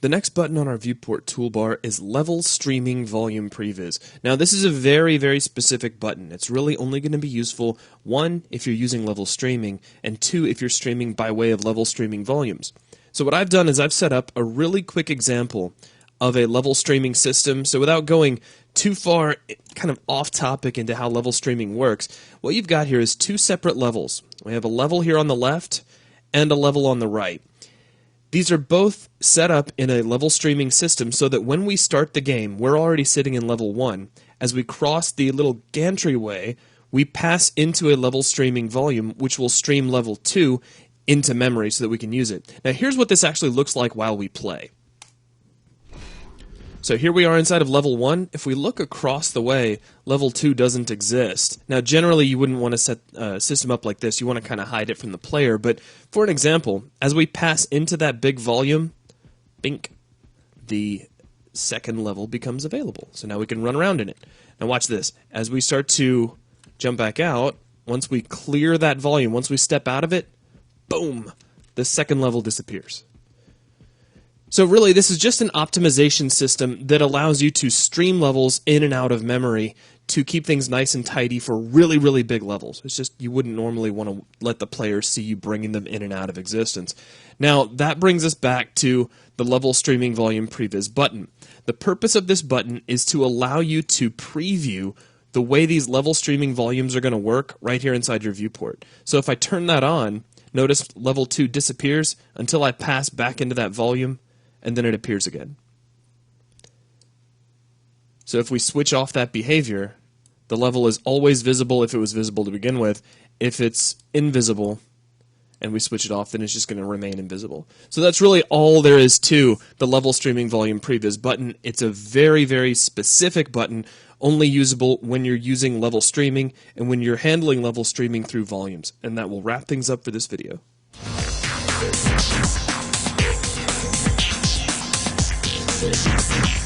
The next button on our viewport toolbar is Level Streaming Volume Previs. Now this is a very, very specific button. It's really only going to be useful, 1, if you're using level streaming, and 2, if you're streaming by way of level streaming volumes. So what I've done is I've set up a really quick example of a level streaming system. So without going too far kind of off topic into how level streaming works, what you've got here is 2 separate levels. We have a level here on the left and a level on the right. These are both set up in a level streaming system so that when we start the game, we're already sitting in level 1. As we cross the little gantry-way, we pass into a level streaming volume, which will stream level 2 into memory so that we can use it. Now here's what this actually looks like while we play. So here we are inside of level 1. If we look across the way, level 2 doesn't exist. Now generally you wouldn't want to set a system up like this. You want to kind of hide it from the player, but for an example, as we pass into that big volume, bink, the second level becomes available. So now we can run around in it. Now watch this. As we start to jump back out, once we clear that volume, once we step out of it, boom, the second level disappears. So really, this is just an optimization system that allows you to stream levels in and out of memory to keep things nice and tidy for really, really big levels. It's just you wouldn't normally want to let the player see you bringing them in and out of existence. Now, that brings us back to the Level Streaming Volume Previs button. The purpose of this button is to allow you to preview the way these level streaming volumes are going to work right here inside your viewport. So if I turn that on, notice level 2 disappears until I pass back into that volume, and then it appears again. So if we switch off that behavior, the level is always visible if it was visible to begin with. If it's invisible and we switch it off, then it's just going to remain invisible. So that's really all there is to the Level Streaming Volume Previs button. It's a very, very specific button, only usable when you're using level streaming and when you're handling level streaming through volumes. And that will wrap things up for this video. Previs.